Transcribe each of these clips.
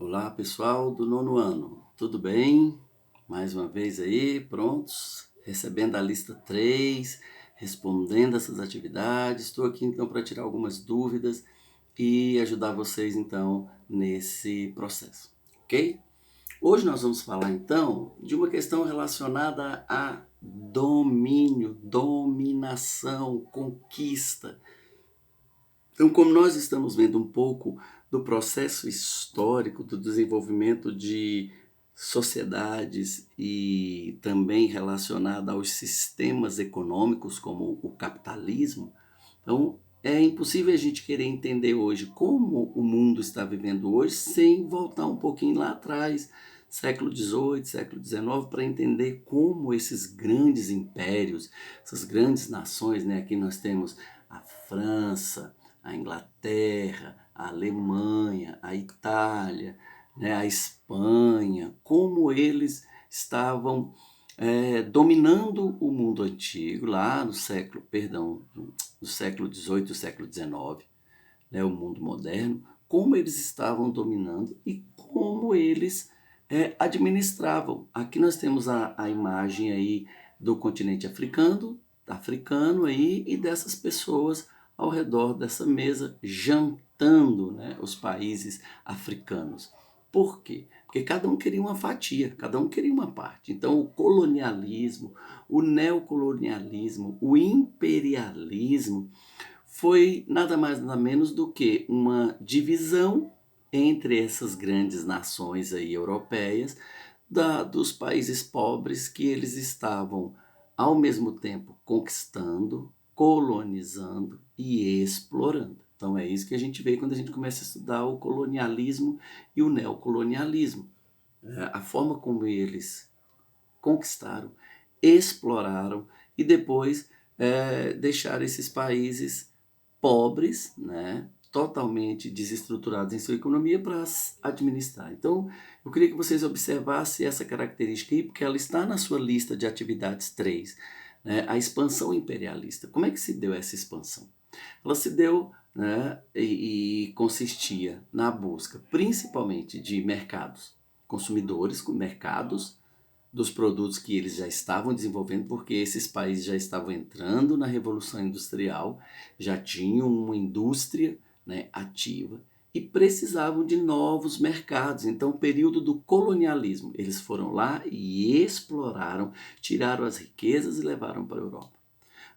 Olá, pessoal do nono ano, tudo bem? Mais uma vez aí, prontos? Recebendo a lista 3, respondendo essas atividades. Estou aqui então para tirar algumas dúvidas e ajudar vocês então nesse processo, ok? Hoje nós vamos falar então de uma questão relacionada a domínio, dominação, conquista. Então, como nós estamos vendo um pouco do processo histórico do desenvolvimento de sociedades e também relacionado aos sistemas econômicos, como o capitalismo, então é impossível a gente querer entender hoje como o mundo está vivendo hoje sem voltar um pouquinho lá atrás, século XVIII, século XIX, para entender como esses grandes impérios, essas grandes nações, né? Aqui nós temos a França, a Inglaterra, a Alemanha, a Itália, né, a Espanha, como eles estavam dominando o mundo antigo, lá no século, perdão, do século XVIII, século XIX, né, o mundo moderno, como eles estavam dominando e como eles administravam. Aqui nós temos a imagem aí do continente africano aí e dessas pessoas ao redor dessa mesa jantando, né, os países africanos. Por quê? Porque cada um queria uma fatia, cada um queria uma parte. Então o colonialismo, o neocolonialismo, o imperialismo foi nada mais nada menos do que uma divisão entre essas grandes nações aí europeias dos países pobres que eles estavam ao mesmo tempo conquistando, colonizando e explorando. Então é isso que a gente vê quando a gente começa a estudar o colonialismo e o neocolonialismo. A forma como eles conquistaram, exploraram e depois deixaram esses países pobres, né, totalmente desestruturados em sua economia para administrar. Então, eu queria que vocês observassem essa característica aí, porque ela está na sua lista de atividades 3, né, a expansão imperialista. Como é que se deu essa expansão? Ela se deu, né, e consistia na busca principalmente de mercados, consumidores com mercados, dos produtos que eles já estavam desenvolvendo, porque esses países já estavam entrando na Revolução Industrial, já tinham uma indústria, né, ativa e precisavam de novos mercados. Então, o período do colonialismo, eles foram lá e exploraram, tiraram as riquezas e levaram para a Europa.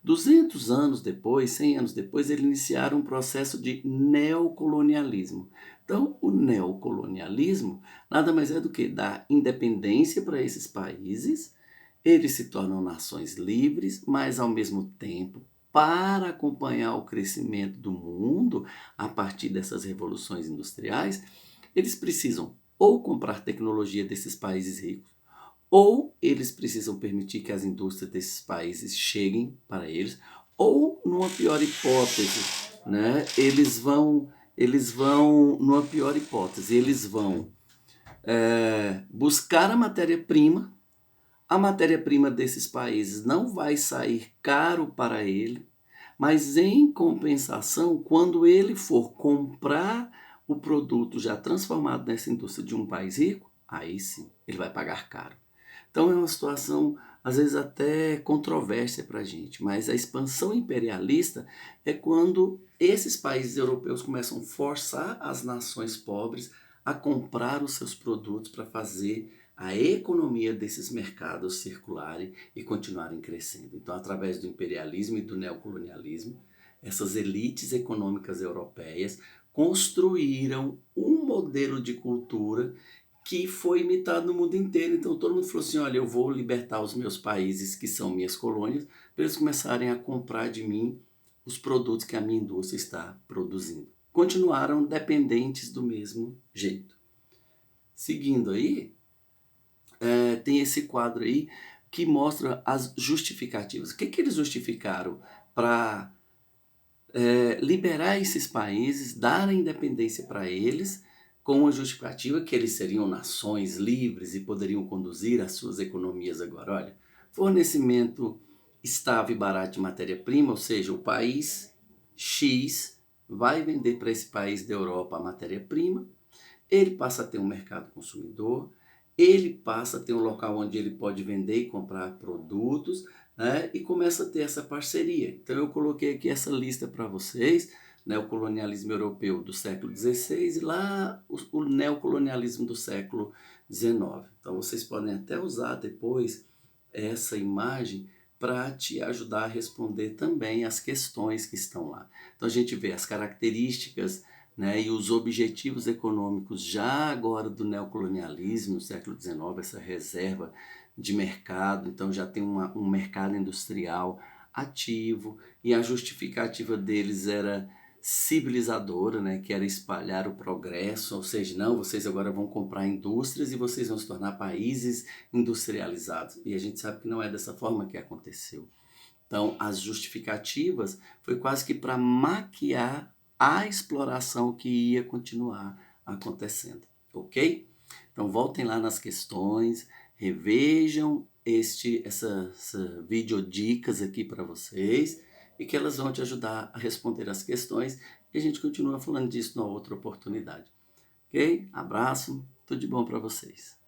200 anos depois, 100 anos depois, eles iniciaram um processo de neocolonialismo. Então, o neocolonialismo nada mais é do que dar independência para esses países, eles se tornam nações livres, mas ao mesmo tempo, para acompanhar o crescimento do mundo a partir dessas revoluções industriais, eles precisam ou comprar tecnologia desses países ricos, ou eles precisam permitir que as indústrias desses países cheguem para eles, ou numa pior hipótese, né, numa pior hipótese, eles vão buscar a matéria-prima desses países não vai sair caro para ele, mas em compensação, quando ele for comprar o produto já transformado nessa indústria de um país rico, aí sim, ele vai pagar caro. Então é uma situação, às vezes, até controvérsia para a gente, mas a expansão imperialista é quando esses países europeus começam a forçar as nações pobres a comprar os seus produtos para fazer a economia desses mercados circularem e continuarem crescendo. Então, através do imperialismo e do neocolonialismo, essas elites econômicas europeias construíram um modelo de cultura que foi imitado no mundo inteiro. Então todo mundo falou assim, olha, eu vou libertar os meus países, que são minhas colônias, para eles começarem a comprar de mim os produtos que a minha indústria está produzindo. Continuaram dependentes do mesmo jeito. Seguindo aí, tem esse quadro aí que mostra as justificativas. O que eles justificaram para liberar esses países, dar a independência para eles, com a justificativa que eles seriam nações livres e poderiam conduzir as suas economias agora. Olha, fornecimento estável e barato de matéria-prima, ou seja, o país X vai vender para esse país da Europa a matéria-prima ele passa a ter um mercado consumidor, ele passa a ter um local onde ele pode vender e comprar produtos, né? E começa a ter essa parceria. Então eu coloquei aqui essa lista para vocês, né? O colonialismo europeu do século XVI e lá o neocolonialismo do século XIX. Então vocês podem até usar depois essa imagem para te ajudar a responder também as questões que estão lá. Então a gente vê as características, né, e os objetivos econômicos já agora do neocolonialismo no século XIX, essa reserva de mercado, então já tem um mercado industrial ativo, e a justificativa deles era civilizadora, né, que era espalhar o progresso, ou seja, não, vocês agora vão comprar indústrias e vocês vão se tornar países industrializados. E a gente sabe que não é dessa forma que aconteceu. Então, as justificativas foi quase que para maquiar a exploração que ia continuar acontecendo, ok? Então, voltem lá nas questões, revejam essa videodicas aqui para vocês e que elas vão te ajudar a responder as questões e a gente continua falando disso numa outra oportunidade, ok? Abraço, tudo de bom para vocês.